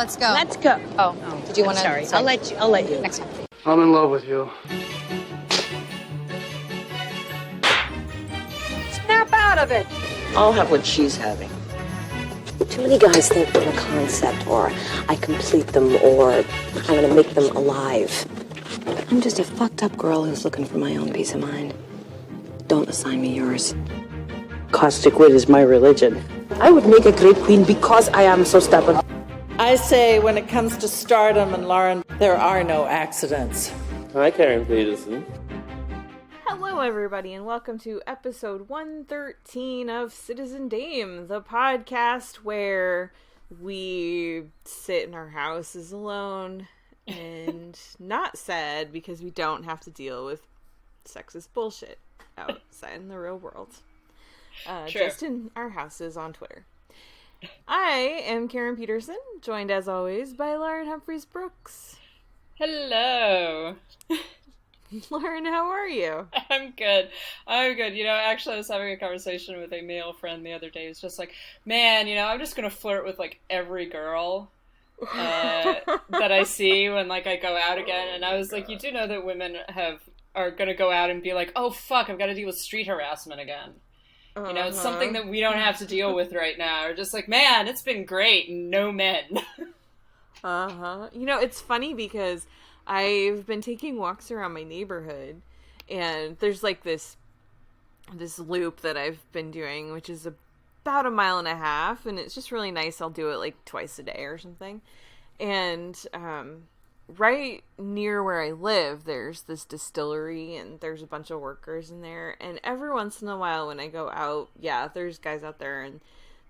Let's go. Let's go. Oh, did you want to? Sorry, I'll let you. Next time. I'm in love with you. Snap out of it. I'll have what she's having. Too many guys think I'm a concept, or I complete them, or I'm gonna make them alive. I'm just a fucked up girl who's looking for my own peace of mind. Don't assign me yours. Caustic wit is my religion. I would make a great queen because I am so stubborn. I say when it comes to stardom and Lauren, there are no accidents. Hi, Karen Peterson. Hello, everybody, and welcome to episode 113 of Citizen Dame, the podcast where we sit in our houses alone and not sad because we don't have to deal with sexist bullshit outside in the real world. Just in our houses on Twitter. I am Karen Peterson, joined as always by Lauren Humphreys Brooks. Hello. Lauren, how are you? I'm good. You know, actually I was having a conversation with a male friend the other day. He was just like, man, you know, I'm just going to flirt with like every girl that I see when like I go out again. And I was like, you do know that women are going to go out and be like, oh fuck, I've got to deal with street harassment again. You know, it's something that we don't have to deal with right now. We're just like, man, it's been great. No men. You know, it's funny because I've been taking walks around my neighborhood, and there's like this loop that I've been doing, which is about 1.5 miles, and it's just really nice. I'll do it like twice a day or something. And right near where I live, there's this distillery, and there's a bunch of workers in there. And every once in a while when I go out, yeah, there's guys out there, and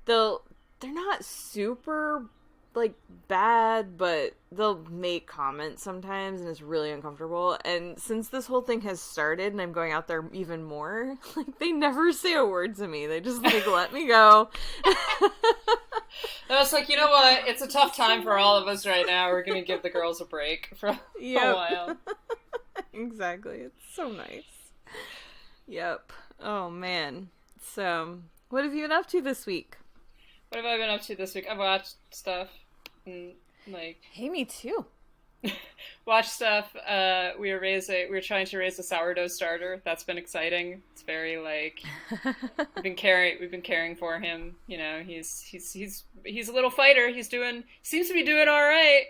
they're not super like bad, but they'll make comments sometimes, and it's really uncomfortable. And since this whole thing has started and I'm going out there even more, like, they never say a word to me. They just like let me go. I was like, you know what? It's a tough time for all of us right now. We're gonna give the girls a break for a while. Exactly. It's so nice. Yep. Oh man. So, what have you been up to this week? What have I been up to this week? I've watched stuff. And, like, hey, me too. Watch stuff. We were trying to raise a sourdough starter. That's been exciting. It's very like we've been caring for him. You know, he's a little fighter. Seems to be doing all right.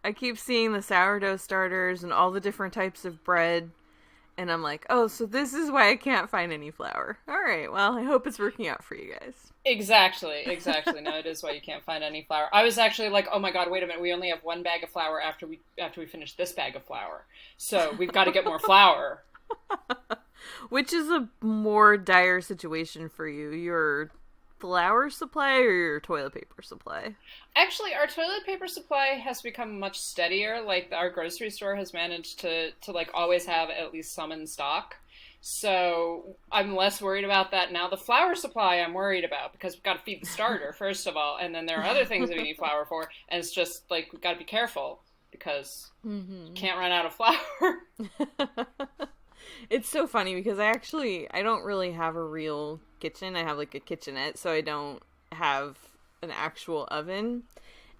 I keep seeing the sourdough starters and all the different types of bread. And I'm like, oh, so this is why I can't find any flour. All right, well, I hope it's working out for you guys. Exactly. No, it is why you can't find any flour. I was actually like, oh my god, wait a minute, we only have 1 bag of flour after we finish this bag of flour. So we've got to get more flour. Which is a more dire situation for you, your flour supply or your toilet paper supply? Actually, our toilet paper supply has become much steadier. Like, our grocery store has managed to like always have at least some in stock. So I'm less worried about that now. The flour supply I'm worried about because we've got to feed the starter, first of all. And then there are other things that we need flour for. And it's just like, we've got to be careful because you can't run out of flour. It's so funny because I don't really have a real kitchen. I have like a kitchenette, so I don't have an actual oven.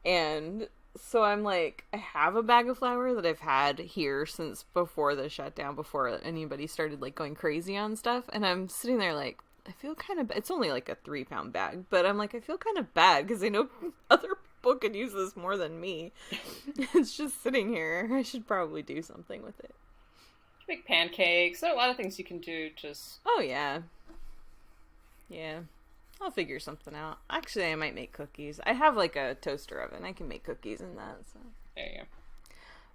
And so I'm like, I have a bag of flour that I've had here since before the shutdown, before anybody started like going crazy on stuff. And I'm sitting there like, I feel kind of, it's only like a 3-pound bag, but I'm like, I feel kind of bad because I know other people could use this more than me. It's just sitting here. I should probably do something with it. Make pancakes. There are a lot of things you can do. Oh yeah. I'll figure something out. Actually, I might make cookies. I have like a toaster oven. I can make cookies in that. So there you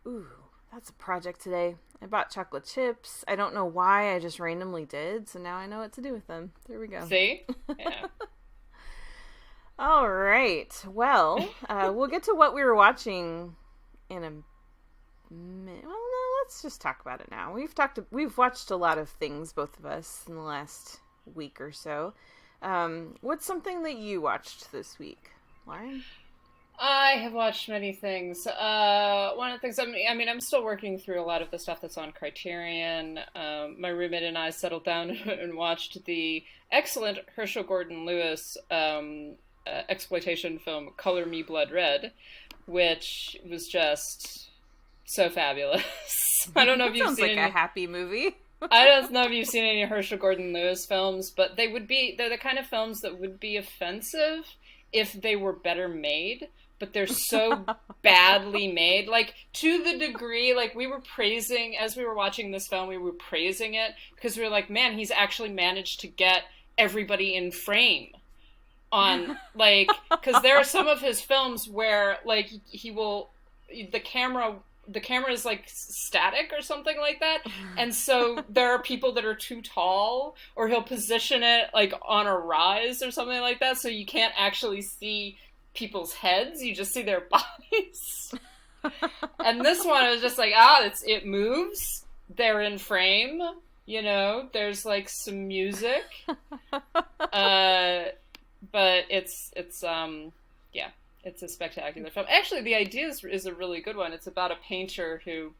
go. Ooh, that's a project today. I bought chocolate chips. I don't know why. I just randomly did. So now I know what to do with them. There we go. See? Yeah. All right. Well, we'll get to what we were watching in a minute. Well, no, let's just talk about it now. We've watched a lot of things, both of us, in the last week or so. What's something that you watched this week, Lauren? I have watched many things. One of the things, I'm still working through a lot of the stuff that's on Criterion. My roommate and I settled down and watched the excellent Herschel Gordon Lewis exploitation film Color Me Blood Red, which was just so fabulous. I don't know if you've Sounds seen like a happy movie. I don't know if you've seen any Herschel Gordon Lewis films, but they're the kind of films that would be offensive if they were better made, but they're so badly made. Like, to the degree, like, we were praising, as we were watching this film, we were praising it, because we were like, man, he's actually managed to get everybody in frame on, like, because there are some of his films where, like, the camera is like static or something like that, and so there are people that are too tall, or he'll position it like on a rise or something like that, so you can't actually see people's heads, you just see their bodies. And this one was just like, it moves, they're in frame, there's like some music, but it's a spectacular film. Actually, the idea is a really good one. It's about a painter who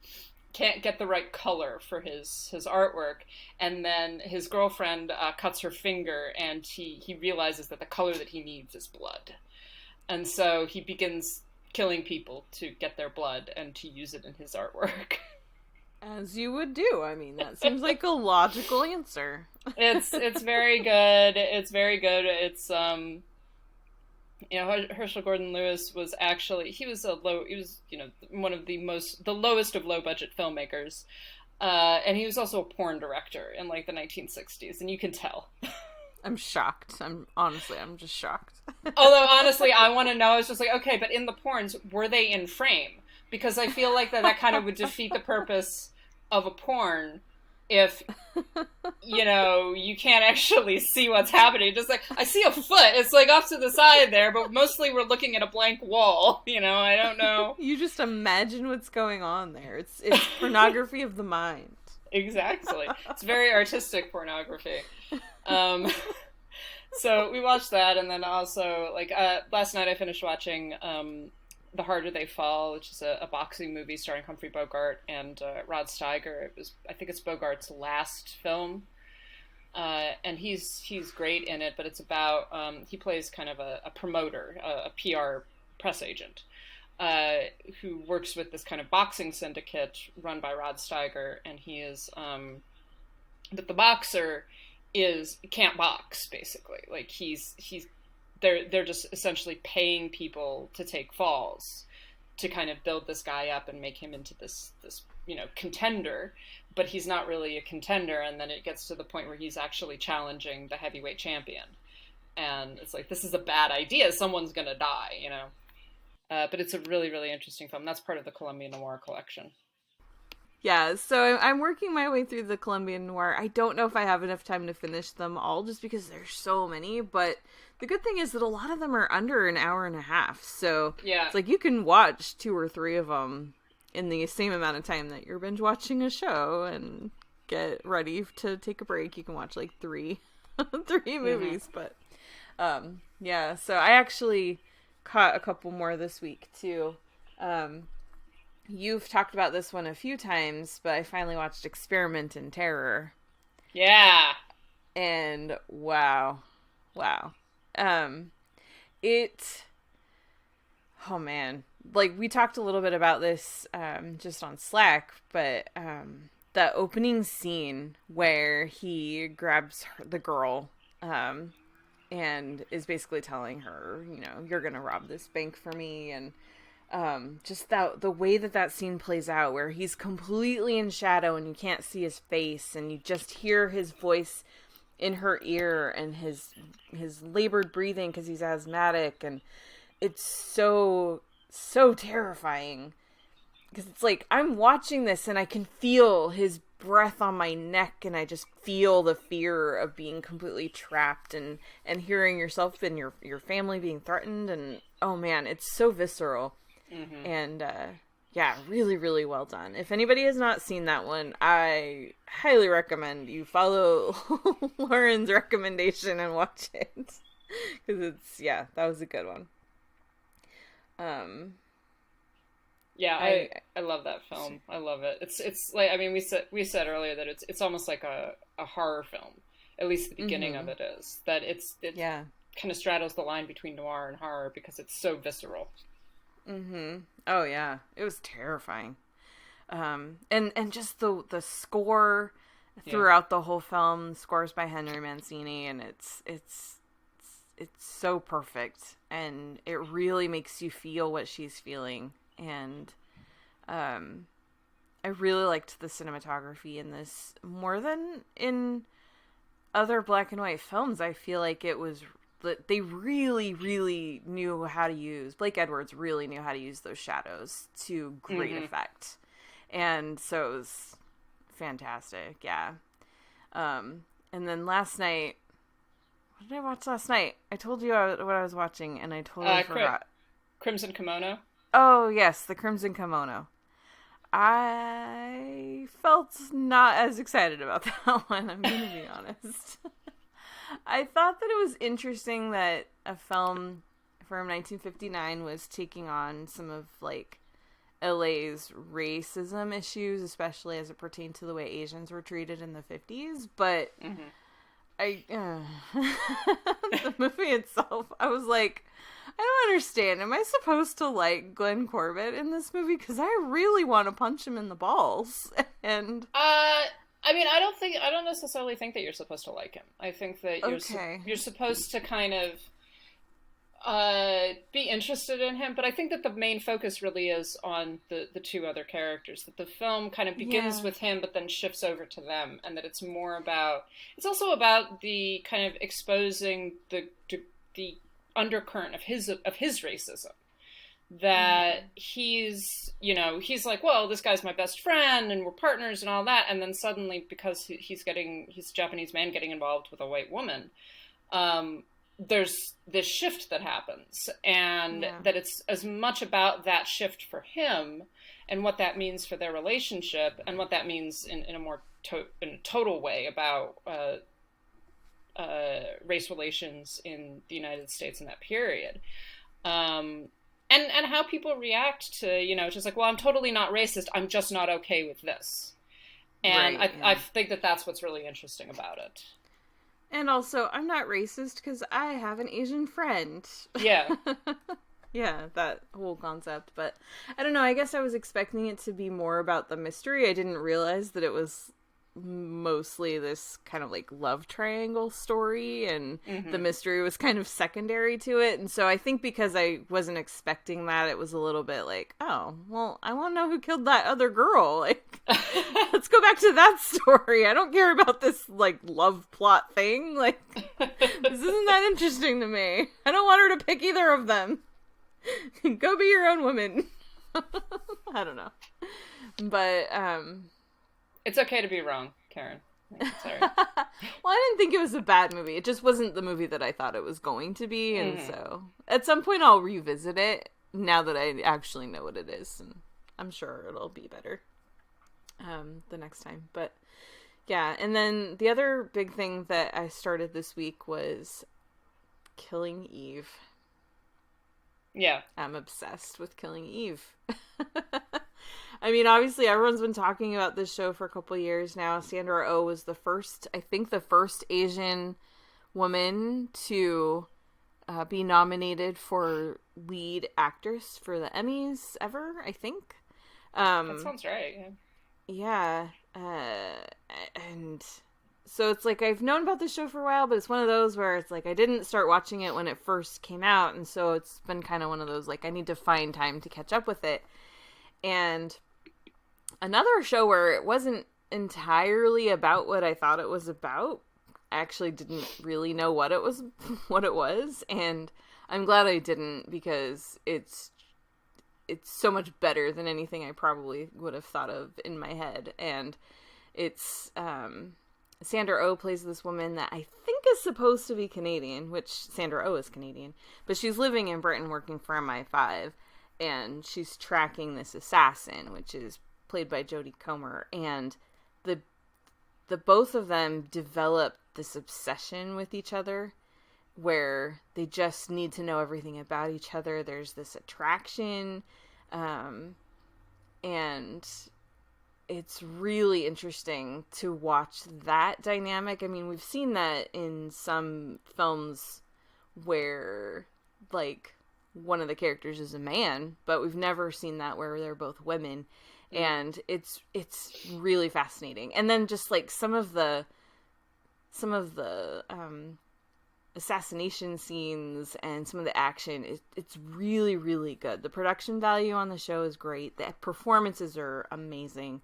can't get the right color for his artwork, and then his girlfriend cuts her finger, and he realizes that the color that he needs is blood. And so he begins killing people to get their blood and to use it in his artwork. As you would do. I mean, that seems like a logical answer. It's very good. It's very good. It's Herschel Gordon Lewis was actually one of the lowest of low budget filmmakers, and he was also a porn director in like the 1960s, and you can tell. I'm shocked. I'm just shocked. Although honestly, I want to know. It's just like, okay, but in the porns, were they in frame? Because I feel like that kind of would defeat the purpose of a porn if, you can't actually see what's happening. Just like, I see a foot, it's like off to the side there, but mostly we're looking at a blank wall, I don't know. You just imagine what's going on there. It's pornography of the mind. Exactly. It's very artistic pornography. So we watched that, and then also, like, last night I finished watching The Harder They Fall, which is a boxing movie starring Humphrey Bogart and Rod Steiger. I think it's Bogart's last film, and he's great in it. But it's about he plays kind of a promoter, a PR press agent, who works with this kind of boxing syndicate run by Rod Steiger, and he is, but the boxer can't box, basically. Like, they're just essentially paying people to take falls to kind of build this guy up and make him into this contender, but he's not really a contender. And then it gets to the point where he's actually challenging the heavyweight champion, and it's like, this is a bad idea, someone's gonna die, but it's a really, really interesting film. That's part of the Columbia Noir collection. Yeah, so I'm working my way through the Colombian Noir. I don't know if I have enough time to finish them all, just because there's so many, but the good thing is that a lot of them are under an hour and a half, so yeah, it's like you can watch 2 or 3 of them in the same amount of time that you're binge watching a show, and get ready to take a break. You can watch like 3 movies, but yeah, so I actually caught a couple more this week too. You've talked about this one a few times, but I finally watched Experiment in Terror. Yeah. And wow. Oh man. Like, we talked a little bit about this just on Slack, but that opening scene where he grabs the girl and is basically telling her, you're gonna rob this bank for me, and just the way that scene plays out, where he's completely in shadow and you can't see his face, and you just hear his voice in her ear, and his labored breathing because he's asthmatic, and it's so terrifying, because it's like, I'm watching this and I can feel his breath on my neck, and I just feel the fear of being completely trapped, and hearing yourself and your family being threatened, and oh man, it's so visceral. Mm-hmm. And yeah, really, really well done. If anybody has not seen that one, I highly recommend you follow Lauren's recommendation and watch it, because that was a good one. Yeah, I love that film. I love it. It's like, I mean, we said earlier that it's almost like a horror film. At least the beginning of it is. That it's kind of straddles the line between noir and horror because it's so visceral. Oh yeah, it was terrifying. And just the score throughout the whole film. The score's by Henry Mancini, and it's so perfect, and it really makes you feel what she's feeling. And I really liked the cinematography in this more than in other black and white films. I feel like they really, really knew how to use, Blake Edwards really knew how to use those shadows to great effect. And so it was fantastic, yeah. And then last night, what did I watch last night? I told you what I was watching, and I totally forgot. Crimson Kimono? Oh, yes, The Crimson Kimono. I felt not as excited about that one, I'm going to be honest. I thought that it was interesting that a film from 1959 was taking on some of, like, LA's racism issues, especially as it pertained to the way Asians were treated in the 50s, but the movie itself, I was like, I don't understand. Am I supposed to like Glenn Corbett in this movie? Because I really want to punch him in the balls. And I mean, I don't necessarily think that you're supposed to like him. I think that you're supposed to kind of be interested in him, but I think that the main focus really is on the two other characters, that the film kind of begins with him but then shifts over to them, and that it's also about the kind of exposing the undercurrent of his racism, that he's like, well, this guy's my best friend and we're partners and all that, and then suddenly, because he's a Japanese man getting involved with a white woman, there's this shift that happens, and that it's as much about that shift for him and what that means for their relationship, and what that means in a more in a total way about race relations in the United States in that period, and how people react to, just like, well, I'm totally not racist, I'm just not okay with this, and I think that that's what's really interesting about it. And also, I'm not racist because I have an Asian friend. Yeah. Yeah, that whole concept. But I don't know, I guess I was expecting it to be more about the mystery. I didn't realize that it was mostly this kind of like love triangle story, and the mystery was kind of secondary to it. And so I think because I wasn't expecting that, it was a little bit like, oh, well, I want to know who killed that other girl. Like, let's go back to that story. I don't care about this like love plot thing. Like, this isn't that interesting to me. I don't want her to pick either of them. Go be your own woman. I don't know. But it's okay to be wrong, Karen. Sorry. Well, I didn't think it was a bad movie. It just wasn't the movie that I thought it was going to be, and so at some point I'll revisit it now that I actually know what it is, and I'm sure it'll be better the next time. But yeah, and then the other big thing that I started this week was Killing Eve. Yeah. I'm obsessed with Killing Eve. I mean, obviously, everyone's been talking about this show for a couple years now. Sandra Oh was the first Asian woman to be nominated for lead actress for the Emmys ever, I think. That sounds right. Yeah. And so it's like, I've known about this show for a while, but it's one of those where it's like, I didn't start watching it when it first came out. And so it's been kind of one of those, like, I need to find time to catch up with it. And another show where it wasn't entirely about what I thought it was about. I actually didn't really know what it was, and I'm glad I didn't, because it's so much better than anything I probably would have thought of in my head. And it's Sandra Oh plays this woman that I think is supposed to be Canadian, which Sandra Oh is Canadian, but she's living in Britain working for MI5. And she's tracking this assassin, which is played by Jodie Comer, and the both of them develop this obsession with each other, where they just need to know everything about each other. There's this attraction, and it's really interesting to watch that dynamic. I mean, we've seen that in some films where, like, one of the characters is a man, but we've never seen that where they're both women. And it's really fascinating. And then just, like, some of the assassination scenes and some of the action, it's really, really good. The production value on the show is great. The performances are amazing.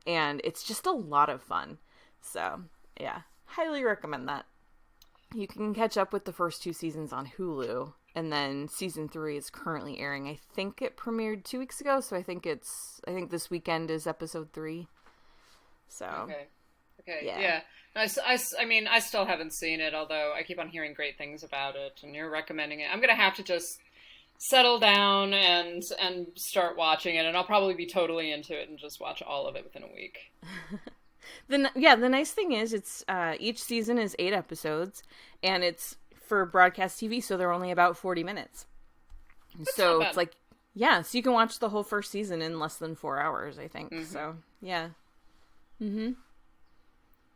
And it's just a lot of fun. So, yeah, highly recommend that. You can catch up with the first 2 seasons on Hulu. And then season 3 is currently airing. I think it premiered 2 weeks ago. So I think this weekend is episode 3. So. Okay. Yeah. Yeah. I mean, I still haven't seen it, although I keep on hearing great things about it, and you're recommending it. I'm going to have to just settle down and start watching it, and I'll probably be totally into it and just watch all of it within a week. The nice thing is it's each season is 8 episodes, and it's for broadcast TV, so they're only about 40 minutes. So it's like, yeah, so you can watch the whole first season in less than 4 hours, I think. Mm-hmm. So, yeah. Mm-hmm.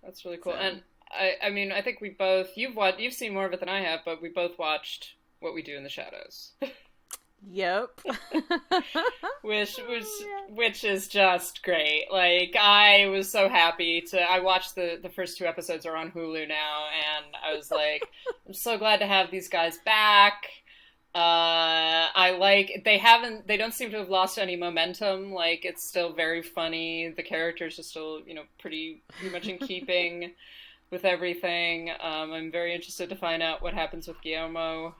That's really cool. So, and I mean, I think we both, you've seen more of it than I have, but we both watched What We Do in the Shadows. Yep. which is just great. Like, I was so happy I watched the first 2 episodes are on Hulu now, and I was like, I'm so glad to have these guys back. They don't seem to have lost any momentum. Like, it's still very funny. The characters are still, pretty much in keeping with everything. I'm very interested to find out what happens with Guillermo,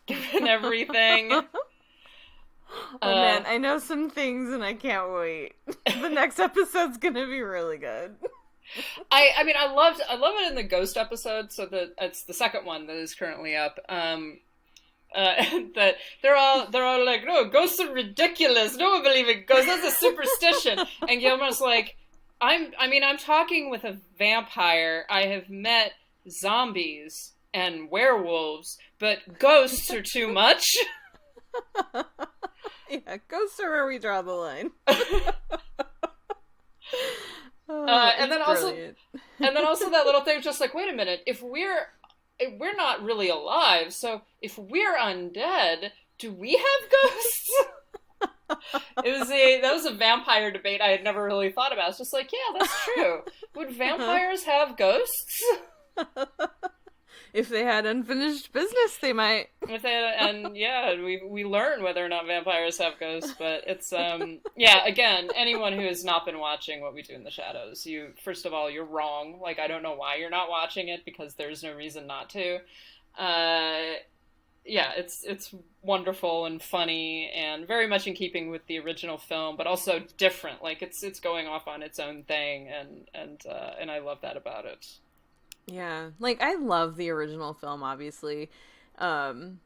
given everything. Oh man, I know some things and I can't wait. The next episode's gonna be really good. I mean, I love it in the Ghost episode. So it's the second one that is currently up. That they're all like, no, ghosts are ridiculous. No one believes in ghosts. That's a superstition. And Guillermo's like, I'm talking with a vampire. I have met zombies and werewolves, but ghosts are too much. Yeah, ghosts are where we draw the line. And then also that little thing, just like, wait a minute, if we're not really alive, so if we're undead, do we have ghosts? That was a vampire debate I had never really thought about. It's just like, yeah, that's true. Would vampires have ghosts? If they had unfinished business, they might. We learn whether or not vampires have ghosts, but it's again, anyone who has not been watching What We Do in the Shadows, first of all, you're wrong. Like, I don't know why you're not watching it, because there's no reason not to. It's wonderful and funny and very much in keeping with the original film, but also different. Like, it's going off on its own thing, and I love that about it. Yeah, like, I love the original film, obviously, and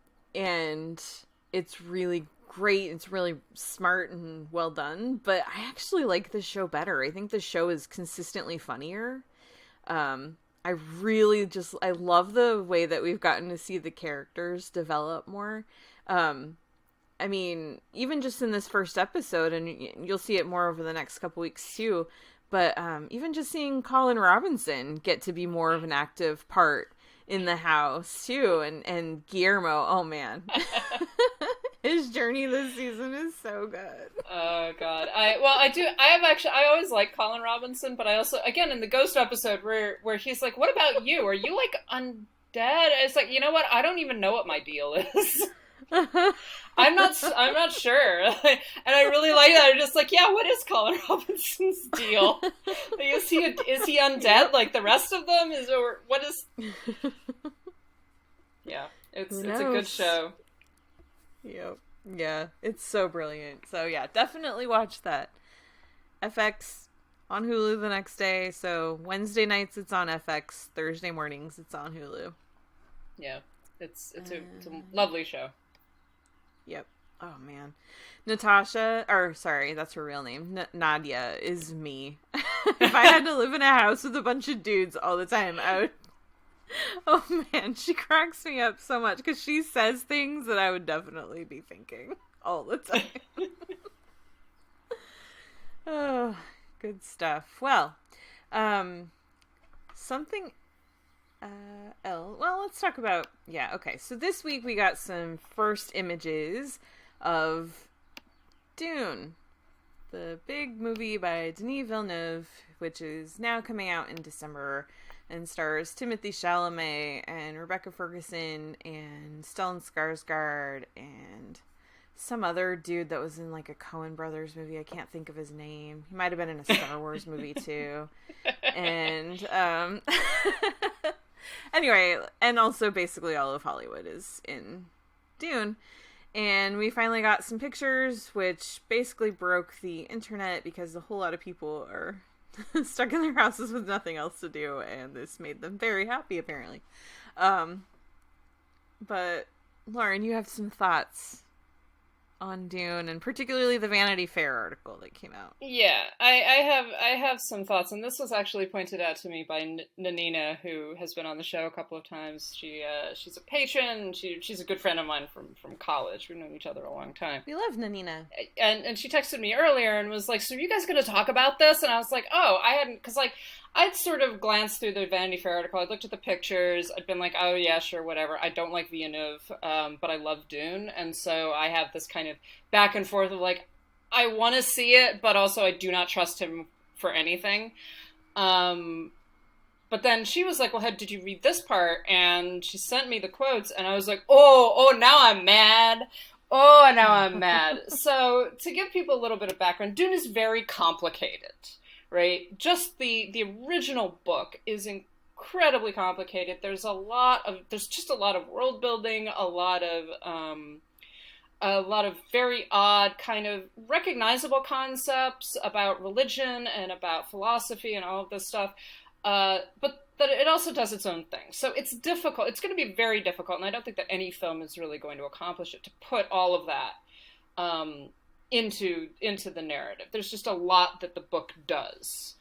it's really great. It's really smart and well done, but I actually like the show better. I think the show is consistently funnier. I love the way that we've gotten to see the characters develop more. I mean, even just in this first episode, and you'll see it more over the next couple weeks too, but even just seeing Colin Robinson get to be more of an active part in the house too, and Guillermo, oh man. His journey this season is so good. Oh God. I always like Colin Robinson, but I also, again, in the Ghost episode where he's like, what about you? Are you like undead? It's like, you know what? I don't even know what my deal is. I'm not sure. And I really like that. I'm just like, yeah, what is Colin Robinson's deal? Like, is he undead like the rest of them? Yeah, it's a good show. Yep. Yeah, it's so brilliant. So yeah, definitely watch that. FX on Hulu the next day. So Wednesday nights it's on FX. Thursday mornings it's on Hulu. Yeah, it's a lovely show. Yep. Oh man, that's her real name. Nadia is me. If I had to live in a house with a bunch of dudes all the time, I would. Oh man, she cracks me up so much because she says things that I would definitely be thinking all the time. Oh, good stuff. Well, something Well, let's talk about, okay. So this week we got some first images of Dune, the big movie by Denis Villeneuve, which is now coming out in December and stars Timothée Chalamet and Rebecca Ferguson and Stellan Skarsgård and some other dude that was in like a Coen Brothers movie. I can't think of his name. He might have been in a Star Wars movie too. And anyway, and also basically all of Hollywood is in Dune. And we finally got some pictures, which basically broke the internet because a whole lot of people are stuck in their houses with nothing else to do, and this made them very happy, apparently. But Lauren, you have some thoughts on Dune, and particularly the Vanity Fair article that came out. Yeah, I have some thoughts, and this was actually pointed out to me by Nanina, who has been on the show a couple of times. She's a patron. She's a good friend of mine from college. We've known each other a long time. We love Nanina. And she texted me earlier and was like, "So are you guys going to talk about this?" And I was like, "Oh, I hadn't," because like I'd sort of glanced through the Vanity Fair article. I'd looked at the pictures. I'd been like, oh, yeah, sure, whatever. I don't like Villeneuve, but I love Dune. And so I have this kind of back and forth of like, I want to see it, but also I do not trust him for anything. But then she was like, well, did you read this part? And she sent me the quotes, and I was like, oh, now I'm mad. Oh, now I'm mad. So to give people a little bit of background, Dune is very complicated. Right? Just the original book is incredibly complicated. There's just a lot of world building, a lot of very odd kind of recognizable concepts about religion and about philosophy and all of this stuff. But that it also does its own thing. So it's difficult. It's going to be very difficult, and I don't think that any film is really going to accomplish it, to put all of that into the narrative. There's just a lot that the book does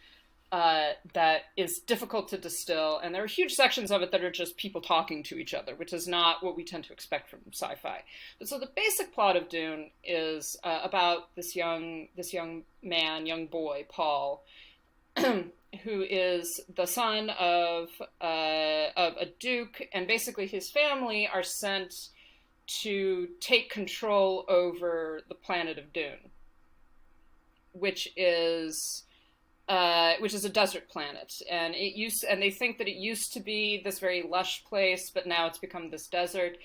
that is difficult to distill, and there are huge sections of it that are just people talking to each other, which is not what we tend to expect from sci-fi. But so the basic plot of Dune is about this young boy, Paul, who is the son of a duke, and basically his family are sent to take control over the planet of Dune, which is a desert planet, and they think that it used to be this very lush place, but now it's become this desert.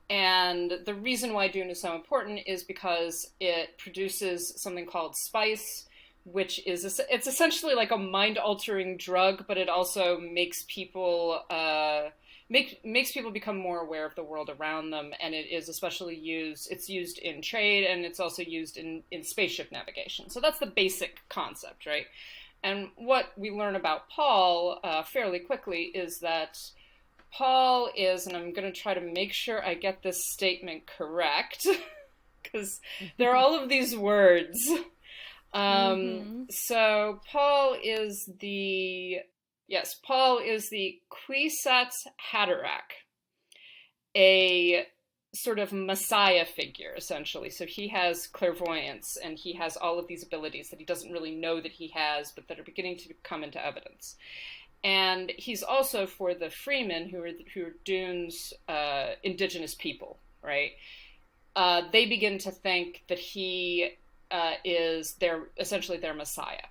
And the reason why Dune is so important is because it produces something called spice, which is it's essentially like a mind-altering drug, but it also makes people makes people become more aware of the world around them, and it is especially it's used in trade, and it's also used in spaceship navigation. So that's the basic concept, right? And what we learn about Paul fairly quickly is that Paul is, and I'm going to try to make sure I get this statement correct, because there are all of these words. So Paul is the Kwisatz Haderach, a sort of messiah figure, essentially. So he has clairvoyance, and he has all of these abilities that he doesn't really know that he has, but that are beginning to come into evidence. And he's also for the Freemen, who are Dune's indigenous people, right? They begin to think that he is essentially their messiah.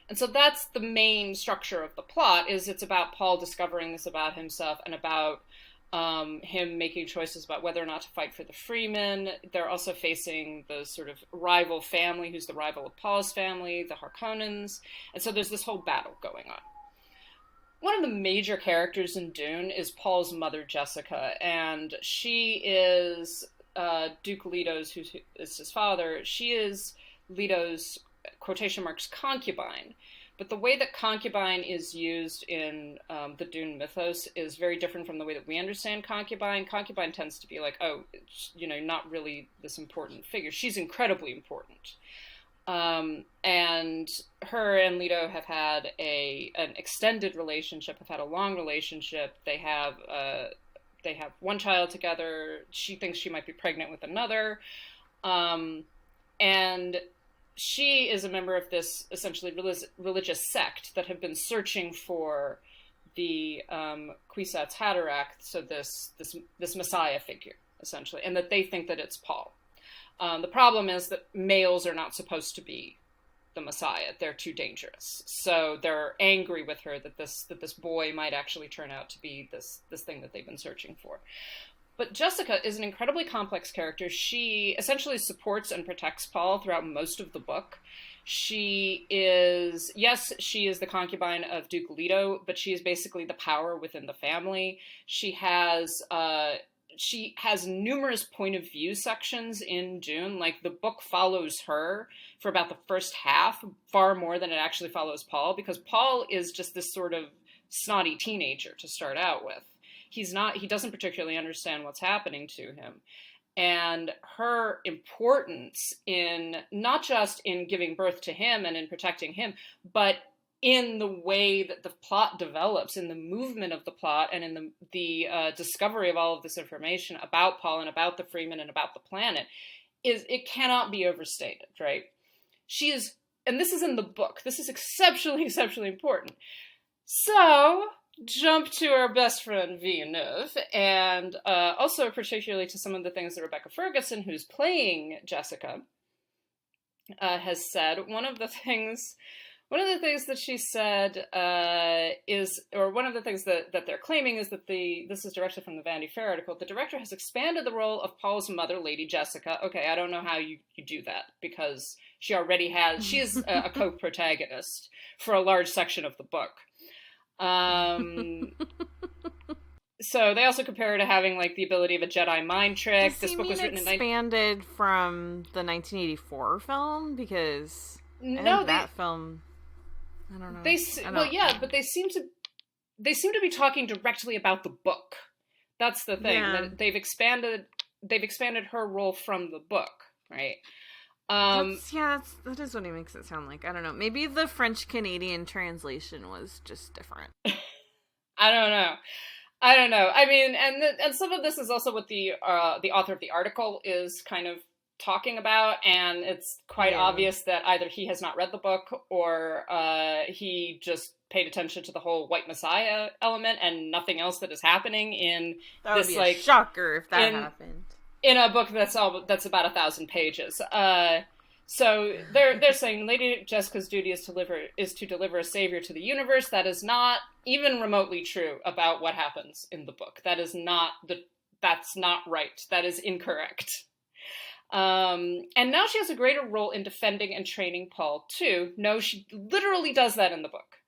And so that's the main structure of the plot, is it's about Paul discovering this about himself, and about him making choices about whether or not to fight for the Freemen. They're also facing the sort of rival family, who's the rival of Paul's family, the Harkonnens. And so there's this whole battle going on. One of the major characters in Dune is Paul's mother, Jessica, and she is Duke Leto's, who is his father. She is Leto's, quotation marks, concubine. But the way that concubine is used in the Dune mythos is very different from the way that we understand concubine. Concubine tends to be like, oh, not really this important figure. She's incredibly important. And her and Leto have had an extended relationship, have had a long relationship. They have one child together. She thinks she might be pregnant with another. And she is a member of this essentially religious sect that have been searching for the Kwisatz Haderach, so this Messiah figure, essentially, and that they think that it's Paul. The problem is that males are not supposed to be the Messiah. They're too dangerous. So they're angry with her that this boy might actually turn out to be this thing that they've been searching for. But Jessica is an incredibly complex character. She essentially supports and protects Paul throughout most of the book. She is the concubine of Duke Leto, but she is basically the power within the family. She has numerous point of view sections in Dune. Like, the book follows her for about the first half, far more than it actually follows Paul, because Paul is just this sort of snotty teenager to start out with. He doesn't particularly understand what's happening to him. And her importance in not just in giving birth to him and in protecting him, but in the way that the plot develops, in the movement of the plot, and in the discovery of all of this information about Paul and about the Freeman and about the planet, it cannot be overstated, right? She is, and this is in the book, this is exceptionally, exceptionally important. So, jump to our best friend Villeneuve, and also particularly to some of the things that Rebecca Ferguson, who's playing Jessica, has said. One of the things that she said one of the things that they're claiming is that this is directly from the Vanity Fair article, the director has expanded the role of Paul's mother, Lady Jessica. Okay, I don't know how you do that, because she is a co-protagonist for a large section of the book. So they also compare her to having like the ability of a Jedi mind trick. This book was written expanded from the 1984 film, because film, I don't know. But they seem to be talking directly about the book. That's the thing. Yeah. That they've expanded her role from the book, right? That is what he makes it sound like. I don't know. Maybe the French-Canadian translation was just different. I don't know. I mean, and some of this is also what the author of the article is kind of talking about, and it's quite obvious that either he has not read the book or he just paid attention to the whole white messiah element and nothing else that is happening in that this, would be like, a shocker if that happened. In a book that's about 1,000 pages. So they're saying Lady Jessica's duty is to deliver a savior to the universe. That is not even remotely true about what happens in the book. That's not right. That is incorrect. And now she has a greater role in defending and training Paul too. No, she literally does that in the book.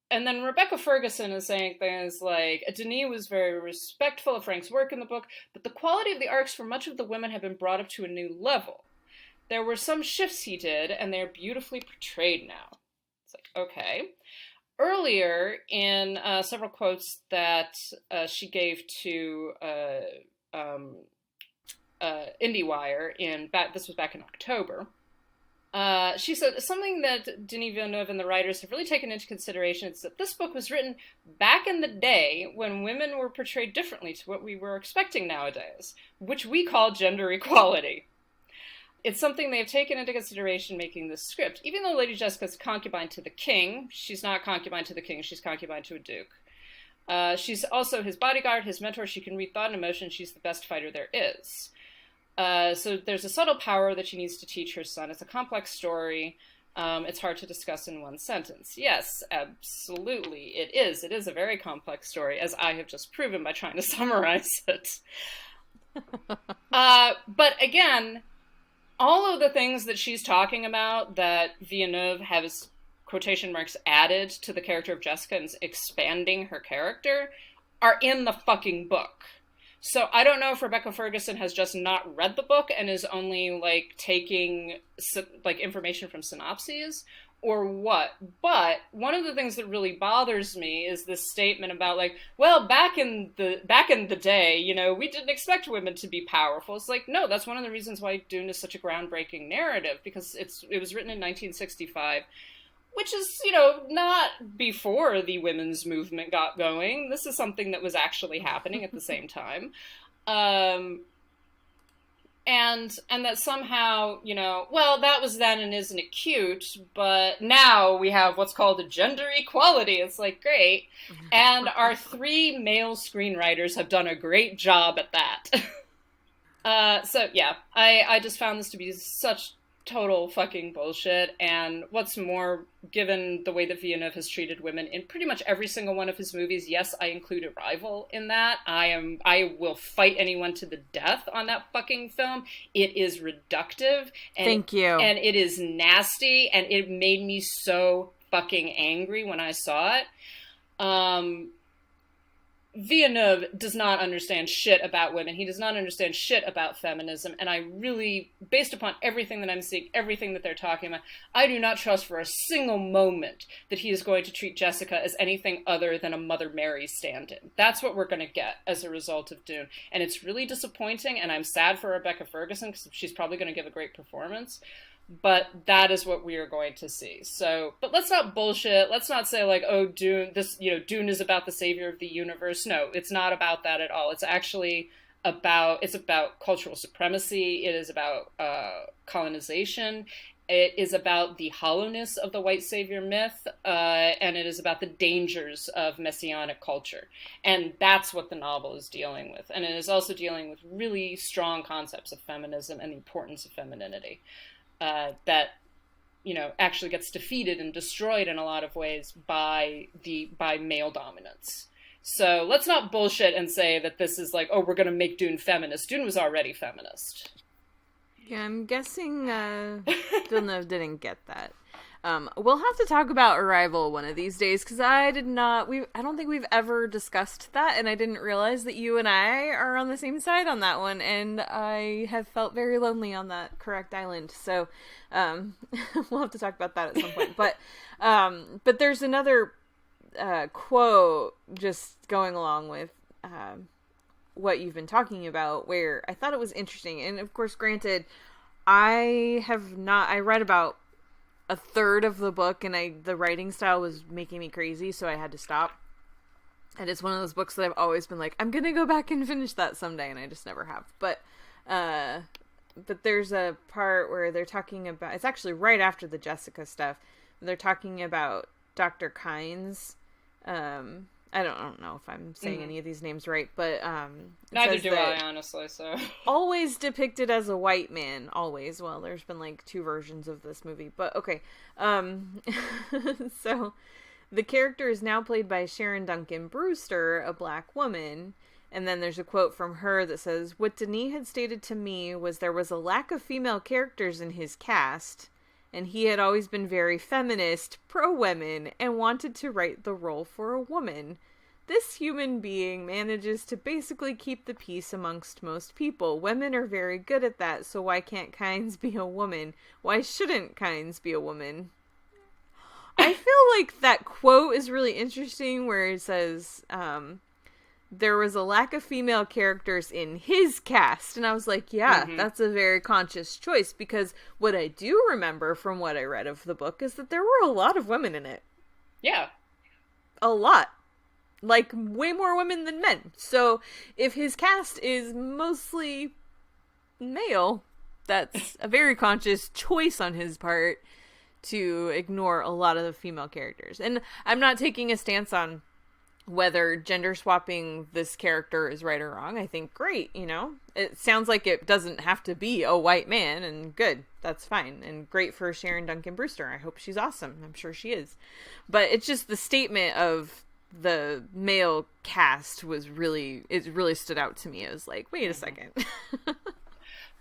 And then Rebecca Ferguson is saying things like, Denis was very respectful of Frank's work in the book, but the quality of the arcs for much of the women have been brought up to a new level. There were some shifts he did, and they're beautifully portrayed now. It's like, okay. Earlier, in several quotes that she gave to IndieWire, this was back in October, she said, something that Denis Villeneuve and the writers have really taken into consideration is that this book was written back in the day when women were portrayed differently to what we were expecting nowadays, which we call gender equality. It's something they have taken into consideration making this script. Even though Lady Jessica's concubine to the king, she's not concubine to the king, she's concubine to a duke. She's also his bodyguard, his mentor, she can read thought and emotion, she's the best fighter there is. So there's a subtle power that she needs to teach her son. It's a complex story. It's hard to discuss in one sentence. Yes, absolutely, it is. It is a very complex story, as I have just proven by trying to summarize it. But again, all of the things that she's talking about that Villeneuve has quotation marks added to the character of Jessica and expanding her character are in the fucking book. So I don't know if Rebecca Ferguson has just not read the book and is only like taking like information from synopses or what. But one of the things that really bothers me is this statement about like, well, back in the day, you know, we didn't expect women to be powerful. It's like, no, that's one of the reasons why Dune is such a groundbreaking narrative, because it was written in 1965. Which is, you know, not before the women's movement got going. This is something that was actually happening at the same time. And and that somehow, you know, well, that was then and isn't it cute, but now we have what's called a gender equality. It's like, great. And our 3 male screenwriters have done a great job at that. So yeah, I just found this to be such total fucking bullshit. And what's more, given the way that Villeneuve has treated women in pretty much every single one of his movies, yes, I include Arrival in that. I will fight anyone to the death on that fucking film. It is reductive. And, Thank you. And it is nasty, and it made me so fucking angry when I saw it. Villeneuve does not understand shit about women. He does not understand shit about feminism. And I really, based upon everything that I'm seeing, everything that they're talking about, I do not trust for a single moment that he is going to treat Jessica as anything other than a Mother Mary stand-in. That's what we're going to get as a result of Dune. And it's really disappointing, and I'm sad for Rebecca Ferguson because she's probably going to give a great performance. But that is what we are going to see. So, but let's not bullshit. Let's not say like, oh, Dune, Dune is about the savior of the universe. No, it's not about that at all. It's actually about cultural supremacy. It is about colonization. It is about the hollowness of the white savior myth, and it is about the dangers of messianic culture. And that's what the novel is dealing with. And it is also dealing with really strong concepts of feminism and the importance of femininity. That, you know, actually gets defeated and destroyed in a lot of ways by male dominance. So let's not bullshit and say that this is like, oh, we're going to make Dune feminist. Dune was already feminist. Yeah, I'm guessing Villeneuve didn't get that. We'll have to talk about Arrival one of these days, because I don't think we've ever discussed that, and I didn't realize that you and I are on the same side on that one, and I have felt very lonely on that correct island, so we'll have to talk about that at some point. But there's another quote just going along with what you've been talking about, where I thought it was interesting, and of course, granted, I read about a third of the book, and the writing style was making me crazy, so I had to stop. And it's one of those books that I've always been like, I'm gonna go back and finish that someday, and I just never have. But there's a part where they're talking about, it's actually right after the Jessica stuff, they're talking about Dr. Kynes. I don't know if I'm saying any of these names right, but neither do I, honestly. So always depicted as a white man, always. Well, there's been like 2 versions of this movie, but okay. So the character is now played by Sharon Duncan Brewster, a black woman. And then there's a quote from her that says, "What Denis had stated to me was there was a lack of female characters in his cast, and he had always been very feminist, pro-women, and wanted to write the role for a woman. This human being manages to basically keep the peace amongst most people. Women are very good at that, so why can't Kynes be a woman? Why shouldn't Kynes be a woman?" I feel like that quote is really interesting, where it says, there was a lack of female characters in his cast. And I was like, yeah, that's a very conscious choice, because what I do remember from what I read of the book is that there were a lot of women in it. Yeah. A lot. Like, way more women than men. So, if his cast is mostly male, that's a very conscious choice on his part to ignore a lot of the female characters. And I'm not taking a stance on whether gender swapping this character is right or wrong. I think great, you know? It sounds like it doesn't have to be a white man, and good. That's fine. And great for Sharon Duncan Brewster. I hope she's awesome. I'm sure she is. But it's just the statement of the male cast it really stood out to me. I was like, wait a second.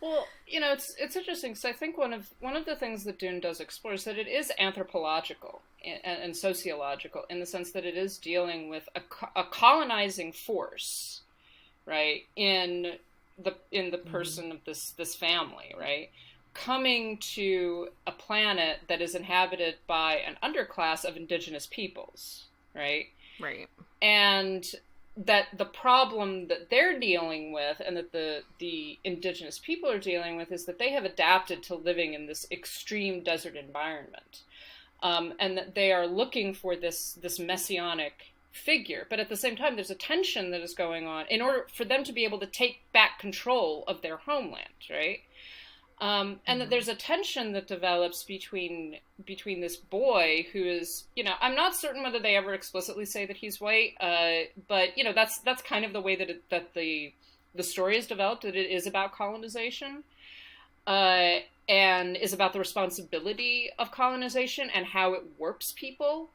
Well, you know, it's interesting, because I think one of the things that Dune does explore is that it is anthropological and sociological, in the sense that it is dealing with a colonizing force, right, in the person of this family, right, coming to a planet that is inhabited by an underclass of indigenous peoples, right? Right. And that the problem that they're dealing with, and that the indigenous people are dealing with, is that they have adapted to living in this extreme desert environment. And that they are looking for this messianic figure. But at the same time, there's a tension that is going on in order for them to be able to take back control of their homeland, right? And that there's a tension that develops between this boy who is, you know, I'm not certain whether they ever explicitly say that he's white, but you know, that's kind of the way that the story is developed. That it is about colonization, and is about the responsibility of colonization and how it warps people,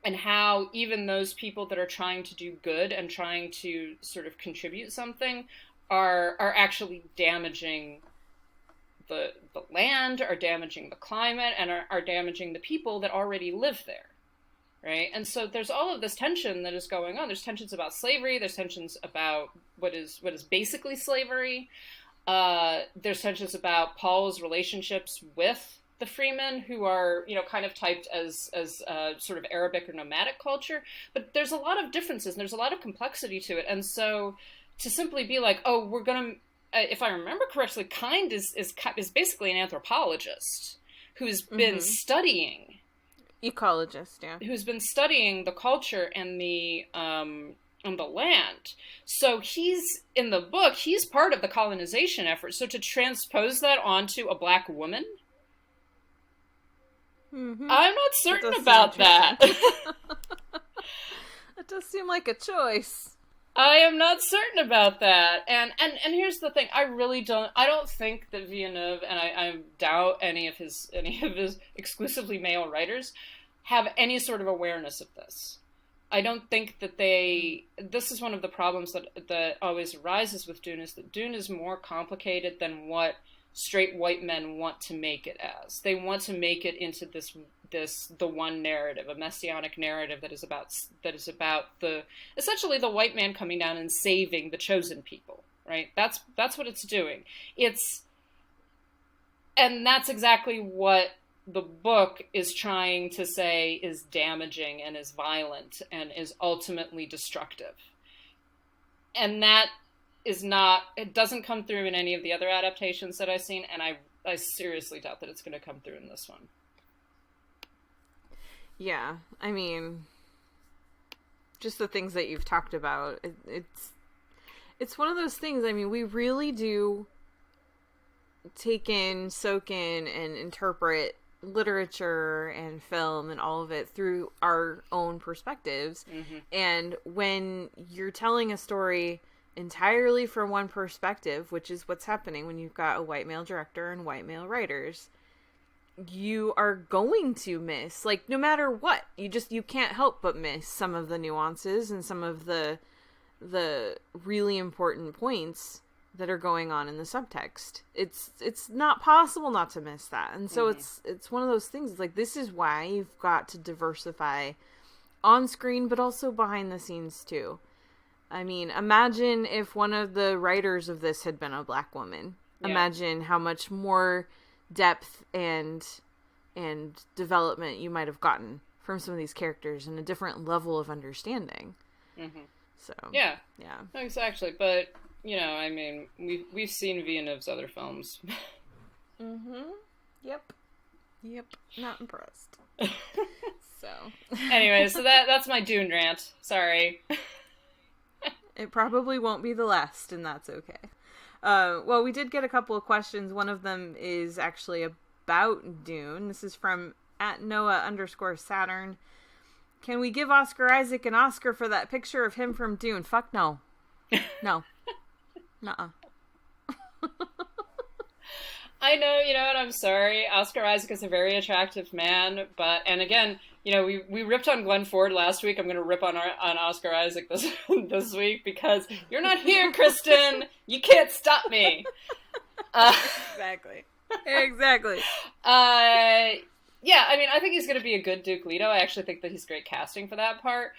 and how even those people that are trying to do good and trying to sort of contribute something are actually damaging the land, are damaging the climate, and are damaging the people that already live there, right? And so there's all of this tension that is going on. There's tensions about slavery. There's tensions about what is basically slavery. There's tensions about Paul's relationships with the freemen, who are, you know, kind of typed as sort of Arabic or nomadic culture. But there's a lot of differences, and there's a lot of complexity to it. And so to simply be like, oh, we're going to, if I remember correctly, Kind is basically an anthropologist who's been studying... Ecologist, yeah. Who's been studying the culture and the land. So he's, in the book, he's part of the colonization effort. So to transpose that onto a black woman... I'm not certain about that. It does seem like a choice. I am not certain about that. And here's the thing. I don't think that Villeneuve, and I doubt any of his exclusively male writers, have any sort of awareness of this. I don't think that this is one of the problems that always arises with Dune, is that Dune is more complicated than what straight white men want to make it as. They want to make it into the one narrative, a messianic narrative that is about essentially the white man coming down and saving the chosen people, right? That's what it's doing. And that's exactly what the book is trying to say is damaging and is violent and is ultimately destructive. And that is not, it doesn't come through in any of the other adaptations that I've seen, and I seriously doubt that it's going to come through in this one. Yeah, I mean, just the things that you've talked about, it's one of those things, I mean, we really do take in, soak in, and interpret literature and film and all of it through our own perspectives. And when you're telling a story entirely from one perspective, which is what's happening when you've got a white male director and white male writers, you are going to miss, like, no matter what, you can't help but miss some of the nuances and some of the really important points that are going on in the subtext. It's not possible not to miss that. And so it's one of those things. It's like, this is why you've got to diversify on screen, but also behind the scenes too. I mean, imagine if one of the writers of this had been a black woman. Yeah. Imagine how much more depth and development you might have gotten from some of these characters and a different level of understanding. So yeah, exactly. But you know, I mean, we've seen Villeneuve's other films. Yep. Not impressed. So anyway, so that's my Dune rant. Sorry. It probably won't be the last, and that's okay. Well, we did get a couple of questions. One of them is actually about Dune. This is from @Noah_Saturn. Can we give Oscar Isaac an Oscar for that picture of him from Dune? Fuck no. No. Nuh-uh. I know, you know what, I'm sorry. Oscar Isaac is a very attractive man, and again, you know, we ripped on Glenn Ford last week. I'm going to rip on Oscar Isaac this week because you're not here, Kristen. You can't stop me. Exactly. Yeah, I mean, I think he's going to be a good Duke Leto. I actually think that he's great casting for that part.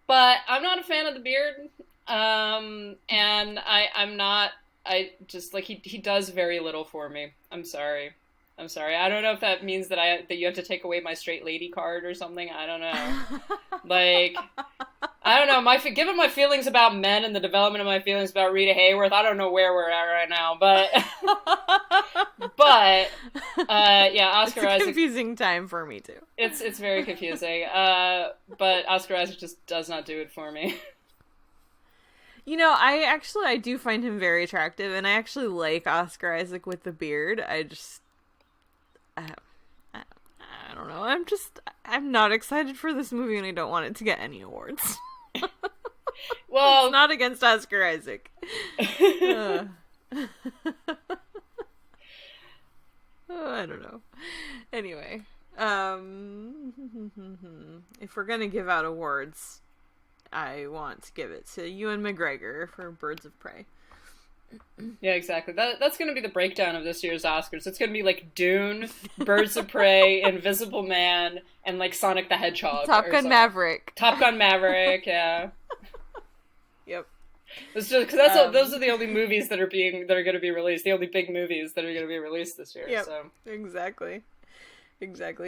But I'm not a fan of the beard. And I'm not, I just, like, he does very little for me. I'm sorry. I don't know if that means that you have to take away my straight lady card or something. I don't know. Like, I don't know. Given my feelings about men and the development of my feelings about Rita Hayworth, I don't know where we're at right now. But Yeah, It's Oscar a Isaac. confusing time for me too. It's very confusing. But Oscar Isaac just does not do it for me. You know, I do find him very attractive, and I actually like Oscar Isaac with the beard. I don't know. I'm not excited for this movie, and I don't want it to get any awards. Well, It's not against Oscar Isaac. I don't know. Anyway, if we're gonna give out awards, I want to give it to Ewan McGregor for Birds of Prey. yeah, exactly. That's going to be the breakdown of this year's Oscars. It's going to be like Dune, Birds of Prey, Invisible Man, and like Sonic the Hedgehog. Top Gun Maverick. Top Gun Maverick, yeah. Yep. It's just because those are the only movies that are going to be released. The only big movies that are going to be released this year. Yep. So Exactly.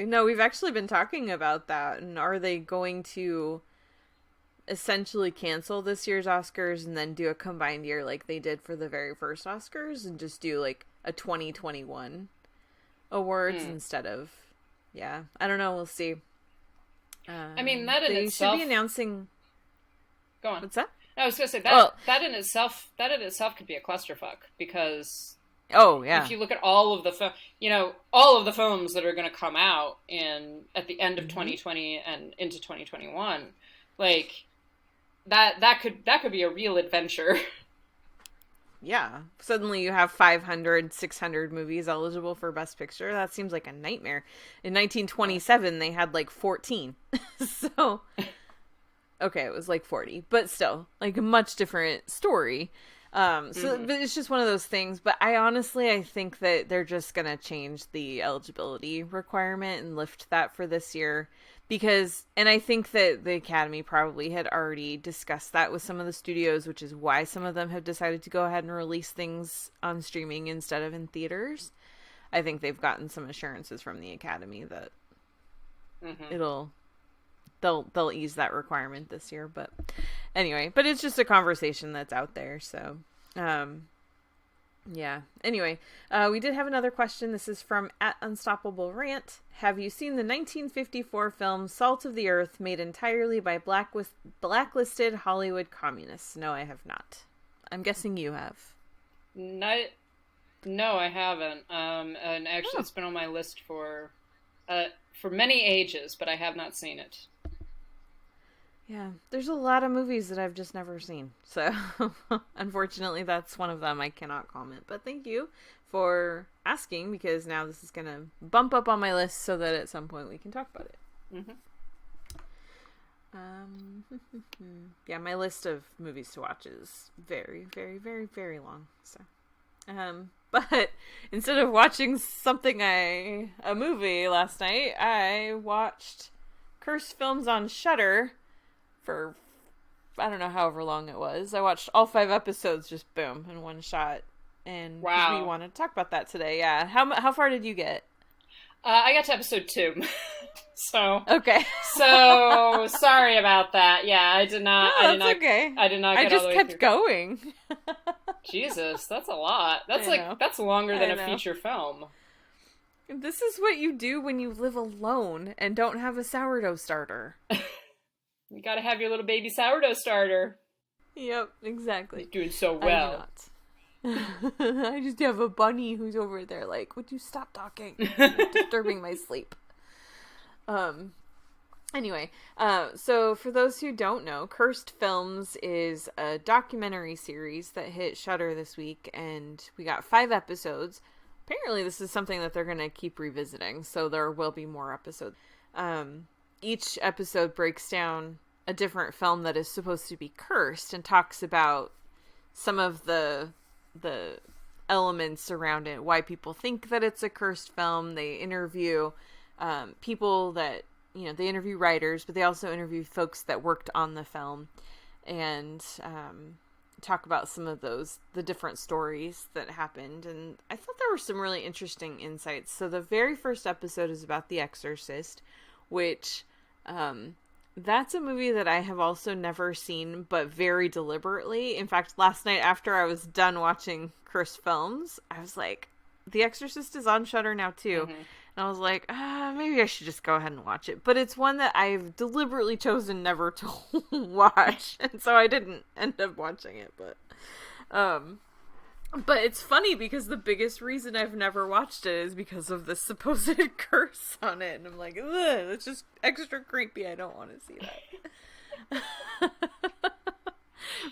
No, we've actually been talking about that, and are they going to essentially cancel this year's Oscars and then do a combined year like they did for the very first Oscars and just do like a 2021 awards instead of, yeah, I don't know, we'll see. I mean, that in they itself should be announcing. Go on. What's that? I was going to say that in itself could be a clusterfuck because Oh yeah. if you look at all of the all of the films that are going to come out at the end of 2020 and into 2021, like that could be a real adventure. Yeah. Suddenly you have 500, 600 movies eligible for Best Picture. That seems like a nightmare. In 1927, they had like 14. So, okay, it was like 40, but still, like a much different story. But it's just one of those things. But I think that they're just going to change the eligibility requirement and lift that for this year. And I think that the Academy probably had already discussed that with some of the studios, which is why some of them have decided to go ahead and release things on streaming instead of in theaters. I think they've gotten some assurances from the Academy that they'll ease that requirement this year. But anyway, it's just a conversation that's out there. So, yeah. Anyway, we did have another question. This is from @UnstoppableRant. Have you seen the 1954 film Salt of the Earth, made entirely by blacklisted Hollywood communists? No, I have not. I'm guessing you have. No, I haven't. And actually, it's been on my list for many ages, but I have not seen it. Yeah, there's a lot of movies that I've just never seen. So, unfortunately, that's one of them. I cannot comment. But thank you for asking, because now this is going to bump up on my list so that at some point we can talk about it. Yeah, my list of movies to watch is very, very, very, very long. So, but instead of watching a movie last night, I watched cursed films on Shudder for, I don't know, however long it was. I watched all 5 episodes, just boom, in one shot. And wow. We wanted to talk about that today. Yeah. How far did you get? I got to episode 2. So. Okay. So, sorry about that. Yeah, I did not. No, that's okay. I did not get I just all the way kept through. going. Jesus, that's a lot. That's longer than a feature film. This is what you do when you live alone and don't have a sourdough starter. You gotta have your little baby sourdough starter. Yep, exactly. You're doing so well. I just have a bunny who's over there like, would you stop talking? You're disturbing my sleep. Anyway, so for those who don't know, Cursed Films is a documentary series that hit Shudder this week, and we got 5 episodes. Apparently this is something that they're going to keep revisiting, so there will be more episodes. Each episode breaks down a different film that is supposed to be cursed and talks about some of the elements around it, why people think that it's a cursed film. They interview people that, they interview writers, but they also interview folks that worked on the film and talk about some of the different stories that happened. And I thought there were some really interesting insights. So the very first episode is about The Exorcist, which that's a movie that I have also never seen, but very deliberately. In fact, last night after I was done watching Cursed Films, I was like, The Exorcist is on Shudder now too. Mm-hmm. And I was like, maybe I should just go ahead and watch it. But it's one that I've deliberately chosen never to watch. And so I didn't end up watching it. But it's funny because the biggest reason I've never watched it is because of the supposed curse on it. And I'm like, ugh, it's just extra creepy. I don't want to see that.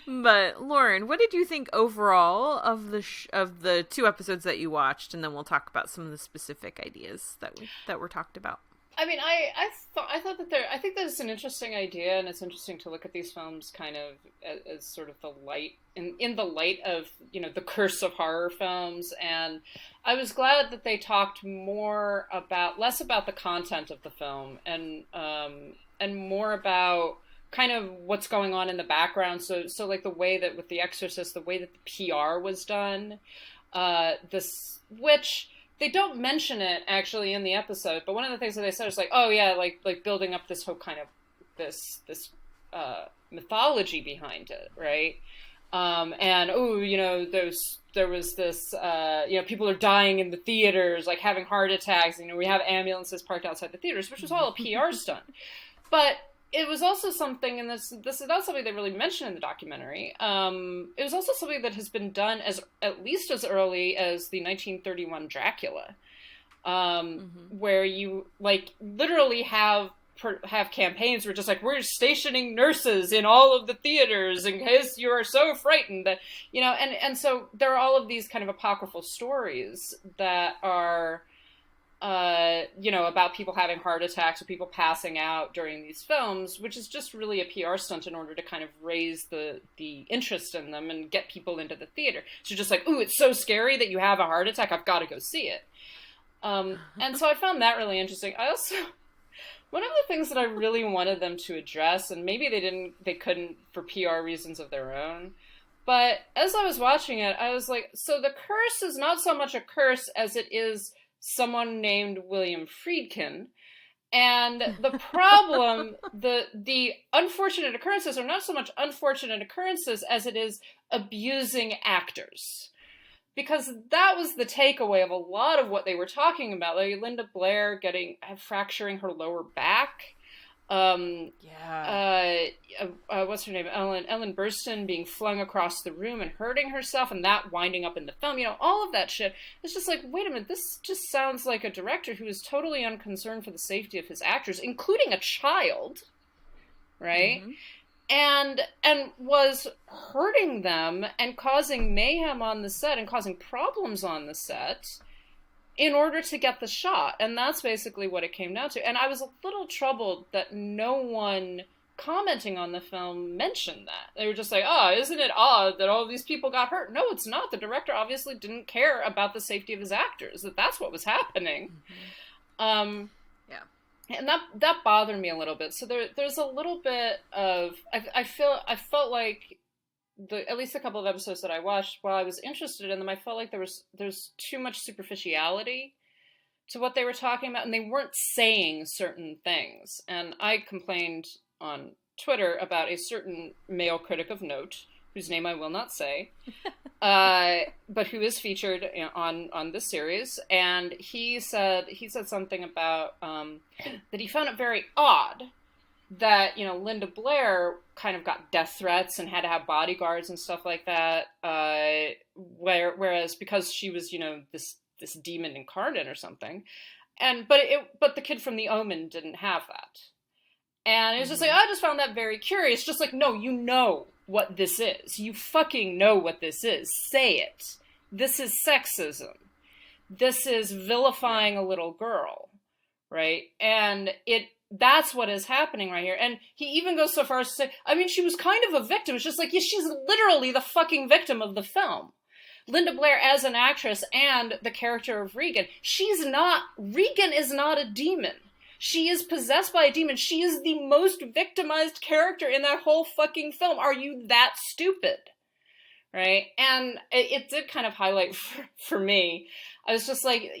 But Lauren, what did you think overall of the 2 episodes that you watched, and then we'll talk about some of the specific ideas that were talked about. I mean, I thought that I think that it's an interesting idea, and it's interesting to look at these films kind of as sort of the light in the light of, you know, the curse of horror films. And I was glad that they talked less about the content of the film and more about kind of what's going on in the background. So like the way that with The Exorcist, the way that the PR was done, which they don't mention it actually in the episode, but one of the things that they said is like, oh yeah, like building up this whole kind of this mythology behind it, right? And you know, there was this, you know, people are dying in the theaters, like having heart attacks. You know, we have ambulances parked outside the theaters, which was all a PR stunt. But it was also something, and this is not something they really mentioned in the documentary. It was also something that has been done at least as early as the 1931 Dracula, where you like literally have campaigns where just like, we're stationing nurses in all of the theaters in case you are so frightened that, you know, and so there are all of these kind of apocryphal stories that are, you know, about people having heart attacks or people passing out during these films, which is just really a PR stunt in order to kind of raise the interest in them and get people into the theater. So just like, ooh, it's so scary that you have a heart attack, I've got to go see it. And so I found that really interesting. I also, one of the things that I really wanted them to address, and maybe they couldn't for PR reasons of their own, but as I was watching it, I was like, so the curse is not so much a curse as it is someone named William Friedkin. And the problem, the unfortunate occurrences are not so much unfortunate occurrences as it is abusing actors. Because that was the takeaway of a lot of what they were talking about. Like Linda Blair fracturing her lower back. What's her name? Ellen Burstyn being flung across the room and hurting herself, and that winding up in the film. You know, all of that shit. It's just like, wait a minute, this just sounds like a director who is totally unconcerned for the safety of his actors, including a child, right? Mm-hmm. And was hurting them and causing mayhem on the set and causing problems on the set in order to get the shot. And that's basically what it came down to. And I was a little troubled that no one commenting on the film mentioned that. They were just like, oh, isn't it odd that all these people got hurt? No, it's not. The director obviously didn't care about the safety of his actors, that's what was happening. Mm-hmm. And that bothered me a little bit. So there's a little bit of, I felt like at least a couple of episodes that I watched, while I was interested in them, I felt like there's too much superficiality to what they were talking about, and they weren't saying certain things. And I complained on Twitter about a certain male critic of note, whose name I will not say, but who is featured on this series, and he said something about that he found it very odd that, you know, Linda Blair kind of got death threats and had to have bodyguards and stuff like that, whereas because she was, you know, this demon incarnate or something, but the kid from The Omen didn't have that, and it was just like, I just found that very curious. Just like, no, you know what this is. You fucking know what this is. Say it. This is sexism. This is vilifying a little girl, right? And that's what is happening right here. And he even goes so far as to say, I mean, she was kind of a victim. It's just like, yeah, she's literally the fucking victim of the film. Linda Blair as an actress and the character of Regan. Regan is not a demon. She is possessed by a demon. She is the most victimized character in that whole fucking film. Are you that stupid? right? And it did kind of highlight for me. I was just like,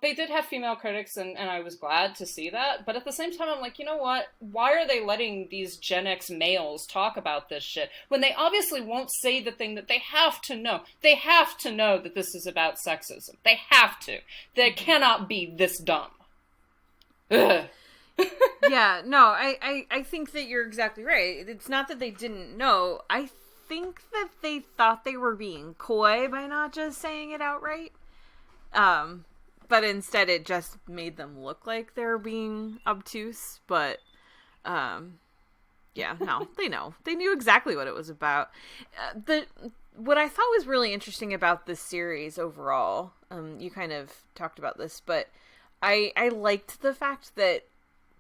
they did have female critics, and I was glad to see that. But at the same time, I'm like, you know what? Why are they letting these Gen X males talk about this shit when they obviously won't say the thing that they have to know? They have to know that this is about sexism. They have to. They cannot be this dumb. Ugh. Yeah, no, I think that you're exactly right. It's not that they didn't know. I think that they thought they were being coy by not just saying it outright. But instead it just made them look like they're being obtuse. But, yeah, no, they know. They knew exactly what it was about. What I thought was really interesting about this series overall, you kind of talked about this, but I liked the fact that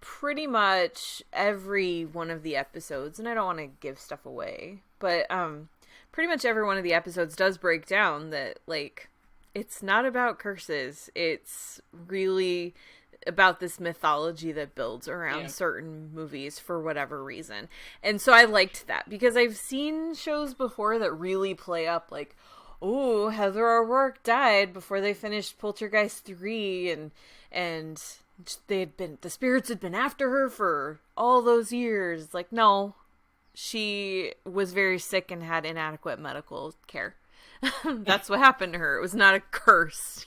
pretty much every one of the episodes, and I don't want to give stuff away, but pretty much every one of the episodes does break down that, like, it's not about curses. It's really about this mythology that builds around certain movies for whatever reason. And so I liked that, because I've seen shows before that really play up, like, oh, Heather O'Rourke died before they finished Poltergeist 3, and the spirits had been after her for all those years. Like, no, she was very sick and had inadequate medical care. That's what happened to her. It was not a curse,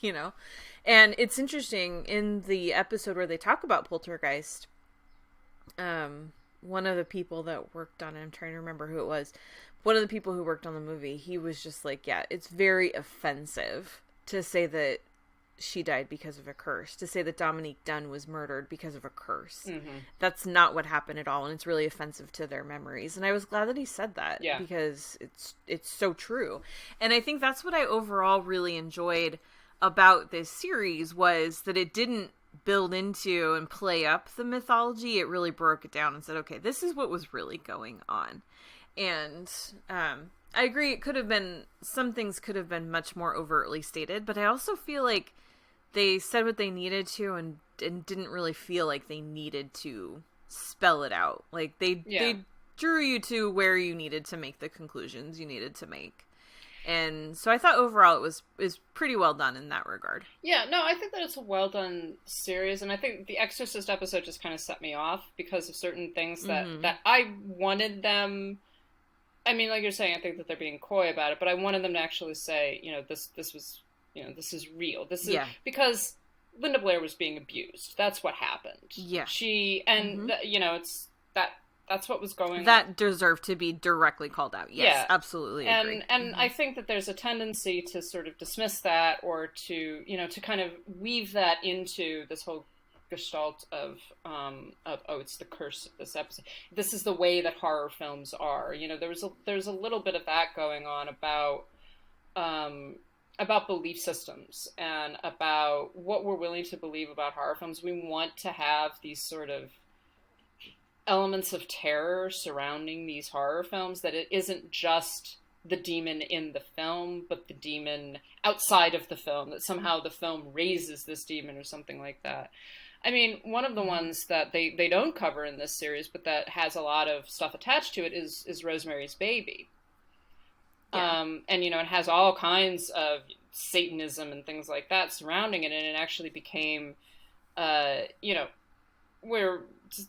And it's interesting, in the episode where they talk about Poltergeist, one of the people that worked on it, I'm trying to remember who it was, one of the people who worked on the movie, he was just like, yeah, it's very offensive to say that she died because of a curse, to say that Dominique Dunn was murdered because of a curse. Mm-hmm. That's not what happened at all, and it's really offensive to their memories. And I was glad that he said that, because it's so true. And I think that's what I overall really enjoyed about this series, was that it didn't build into and play up the mythology. It really broke it down and said, okay, this is what was really going on. And I agree, it could have been, some things could have been much more overtly stated, but I also feel like they said what they needed to and didn't really feel like they needed to spell it out. Like, they drew you to where you needed to make the conclusions you needed to make. And so I thought overall it was pretty well done in that regard. Yeah, no, I think that it's a well done series, and I think the Exorcist episode just kind of set me off because of certain things that I wanted them. I mean, like you're saying, I think that they're being coy about it, but I wanted them to actually say, this was, this is real. This is because Linda Blair was being abused. That's what happened. Yeah. She, and, it's that's what was going on. That deserved to be directly called out. Yes, absolutely agree. And I think that there's a tendency to sort of dismiss that, or to, to kind of weave that into this whole gestalt of it's the curse of this episode. This is the way that horror films are. There's a little bit of that going on about belief systems and about what we're willing to believe about horror films. We want to have these sort of elements of terror surrounding these horror films, that it isn't just the demon in the film, but the demon outside of the film, that somehow the film raises this demon or something like that. I mean, one of the ones that they don't cover in this series, but that has a lot of stuff attached to it is Rosemary's Baby. Yeah. And, it has all kinds of Satanism and things like that surrounding it, and it actually became,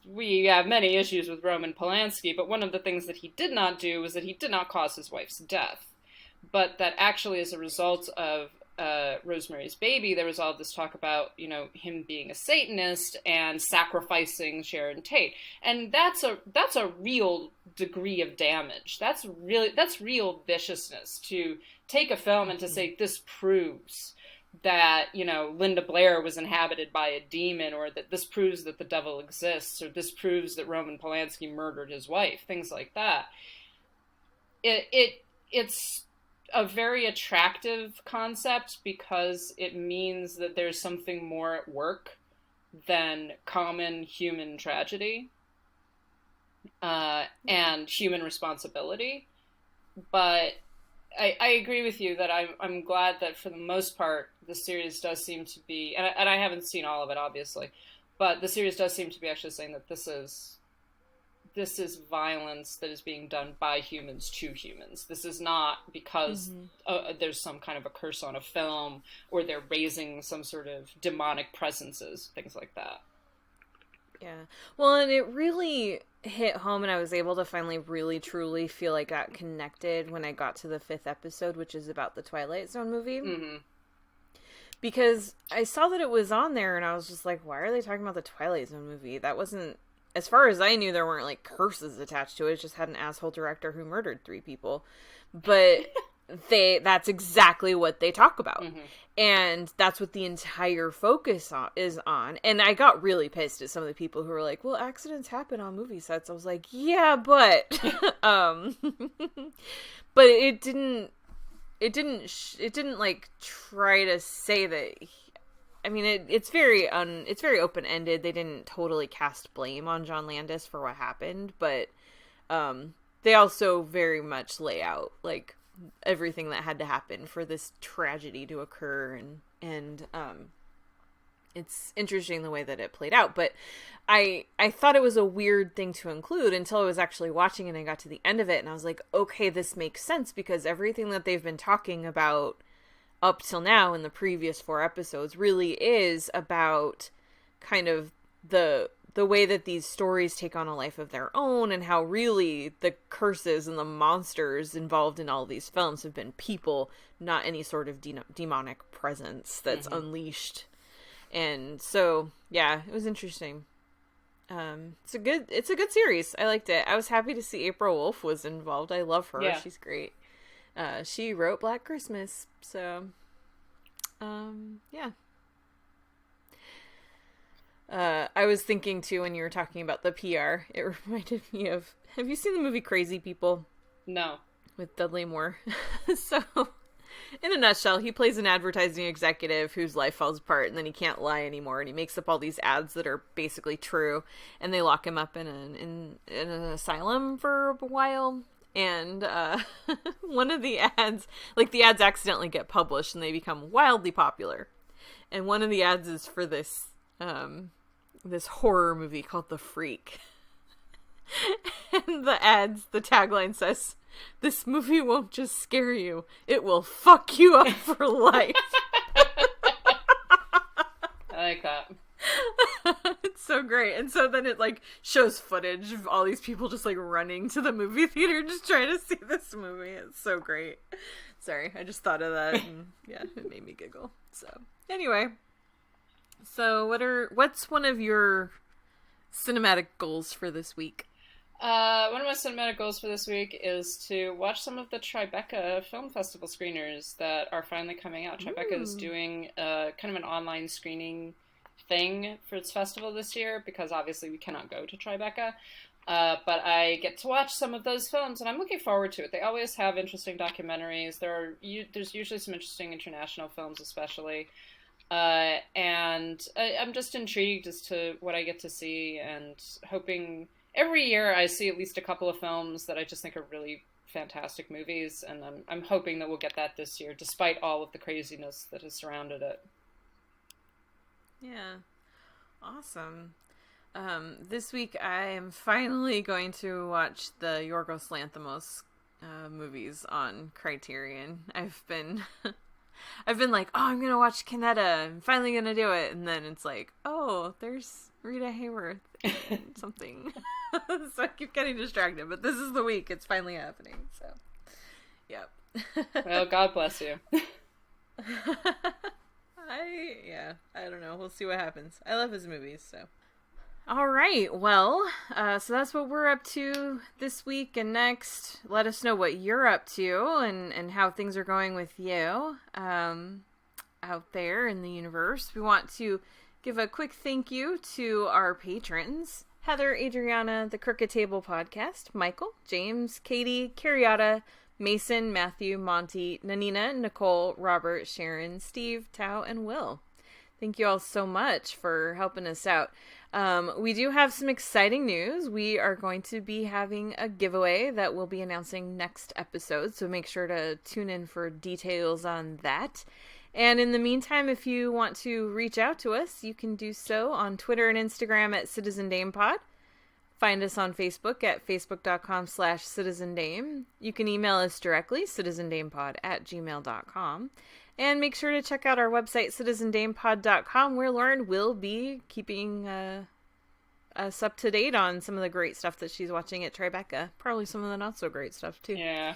we have many issues with Roman Polanski, but one of the things that he did not do was that he did not cause his wife's death. But that actually, as a result of Rosemary's Baby, there was all this talk about, him being a Satanist and sacrificing Sharon Tate. And that's a real degree of damage. That's real viciousness, to take a film and to say, this proves that, Linda Blair was inhabited by a demon, or that this proves that the devil exists, or this proves that Roman Polanski murdered his wife, things like that. It's a very attractive concept because it means that there's something more at work than common human tragedy and human responsibility. But I agree with you that I'm glad that for the most part the series does seem to be, and I haven't seen all of it obviously, but the series does seem to be actually saying that this this is violence that is being done by humans to humans. This is not because there's some kind of a curse on a film, or they're raising some sort of demonic presences, things like that. Yeah. Well, and it really hit home, and I was able to finally really truly feel like I got connected when I got to the 5th episode, which is about the Twilight Zone movie. Mm-hmm. Because I saw that it was on there, and I was just like, why are they talking about the Twilight Zone movie? That wasn't, as far as I knew, there weren't, like, curses attached to it. It just had an asshole director who murdered 3 people. But that's exactly what they talk about. Mm-hmm. And that's what the entire focus is on. And I got really pissed at some of the people who were like, well, accidents happen on movie sets. I was like, yeah, but, but it didn't like try to say that. I mean, it's very open-ended. They didn't totally cast blame on John Landis for what happened, but, they also very much lay out, like, everything that had to happen for this tragedy to occur, and it's interesting the way that it played out. But I thought it was a weird thing to include until I was actually watching and I got to the end of it, and I was like, okay, this makes sense, because everything that they've been talking about up till now in the previous 4 episodes really is about kind of the way that these stories take on a life of their own, and how really the curses and the monsters involved in all these films have been people, not any sort of demonic presence that's unleashed. And so, yeah, it was interesting. It's a good series. I liked it. I was happy to see April Wolf was involved. I love her. Yeah. She's great. She wrote Black Christmas. So, yeah. I was thinking too, when you were talking about the PR, it reminded me of, have you seen the movie Crazy People? No. With Dudley Moore. So, in a nutshell, he plays an advertising executive whose life falls apart, and then he can't lie anymore, and he makes up all these ads that are basically true, and they lock him up in an asylum for a while. And one of the ads, like, the ads accidentally get published and they become wildly popular. And one of the ads is for this horror movie called The Freak. And the tagline says, "This movie won't just scare you, it will fuck you up for life." I like that. It's so great. And so then it, like, shows footage of all these people just, like, running to the movie theater just trying to see this movie. It's so great. Sorry, I just thought of that, and yeah, it made me giggle. So, anyway. So, what's one of your cinematic goals for this week? One of my cinematic goals for this week is to watch some of the Tribeca Film Festival screeners that are finally coming out. Tribeca is doing kind of an online screening thing for its festival this year, because obviously we cannot go to Tribeca. But I get to watch some of those films, and I'm looking forward to it. They always have interesting documentaries. There's usually some interesting international films, especially. And I'm just intrigued as to what I get to see, and hoping every year I see at least a couple of films that I just think are really fantastic movies, and I'm hoping that we'll get that this year, despite all of the craziness that has surrounded it. Yeah. Awesome. This week I am finally going to watch the Yorgos Lanthimos movies on Criterion. I've been like, oh, I'm gonna watch Canetta. I'm finally gonna do it, and then it's like, oh, there's Rita Hayworth and something. So I keep getting distracted. But this is the week; it's finally happening. So, yep. Well, God bless you. I don't know. We'll see what happens. I love his movies, so. All right. Well, so that's what we're up to this week and next. Let us know what you're up to and how things are going with you out there in the universe. We want to give a quick thank you to our patrons: Heather, Adriana, the Crooked Table Podcast, Michael, James, Katie, Carriata, Mason, Matthew, Monty, Nanina, Nicole, Robert, Sharon, Steve, Tao, and Will. Thank you all so much for helping us out. We do have some exciting news. We are going to be having a giveaway that we'll be announcing next episode, so make sure to tune in for details on that. And in the meantime, if you want to reach out to us, you can do so on Twitter and Instagram at CitizenDamePod. Find us on Facebook at facebook.com/citizendame. You can email us directly, citizendamepod@gmail.com. And make sure to check out our website, citizendamepod.com, where Lauren will be keeping us up to date on some of the great stuff that she's watching at Tribeca. Probably some of the not so great stuff, too. Yeah.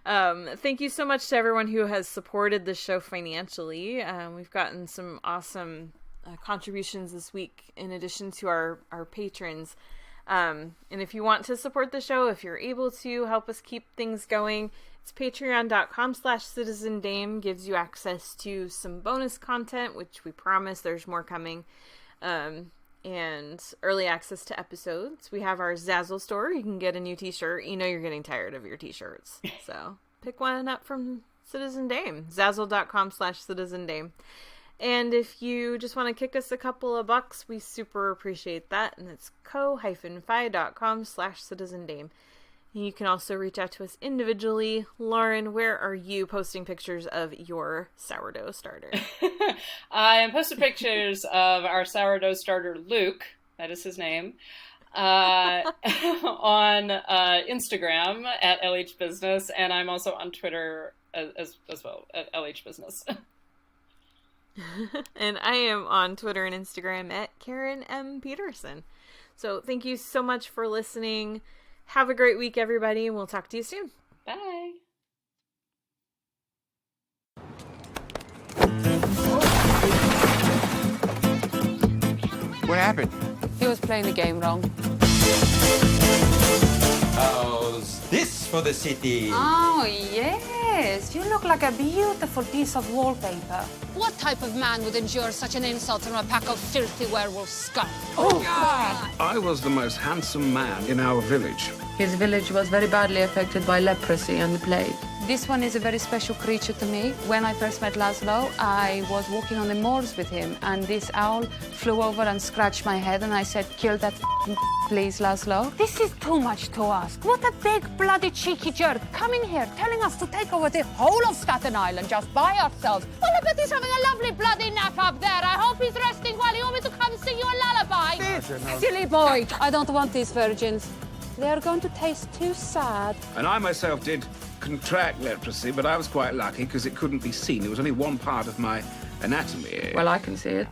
Thank you so much to everyone who has supported the show financially. We've gotten some awesome contributions this week in addition to our patrons. And if you want to support the show, if you're able to help us keep things going, it's patreon.com/citizendame. Gives you access to some bonus content, which we promise there's more coming. And early access to episodes. We have our Zazzle store. You can get a new t-shirt. You know you're getting tired of your t-shirts. So pick one up from Citizen Dame. Zazzle.com/citizendame. And if you just want to kick us a couple of bucks, we super appreciate that. And it's ko-fi.com/citizendame. And you can also reach out to us individually. Lauren, where are you posting pictures of your sourdough starter? I am posting pictures of our sourdough starter, Luke, that is his name, on Instagram at LHBusiness, and I'm also on Twitter as well, at LHBusiness. And I am on Twitter and Instagram at Karen M. Peterson. So thank you so much for listening. Have a great week, everybody, and we'll talk to you soon. Bye. What happened? He was playing the game wrong. How's this for the city? Oh, yes. You look like a beautiful piece of wallpaper. What type of man would endure such an insult from a pack of filthy werewolf scum? Oh, God! I was the most handsome man in our village. His village was very badly affected by leprosy and the plague. This one is a very special creature to me. When I first met Laszlo, I was walking on the moors with him, and this owl flew over and scratched my head, and I said, "Kill that please, Laszlo." This is too much to ask. What a big, bloody, cheeky jerk coming here, telling us to take over the whole of Staten Island just by ourselves. Well, I bet he's having a lovely bloody nap up there. I hope he's resting while you want me to come sing you a lullaby. Silly boy. I don't want these virgins. They are going to taste too sad. And I myself did contract leprosy, but I was quite lucky because it couldn't be seen. It was only one part of my anatomy. Well, I can see it.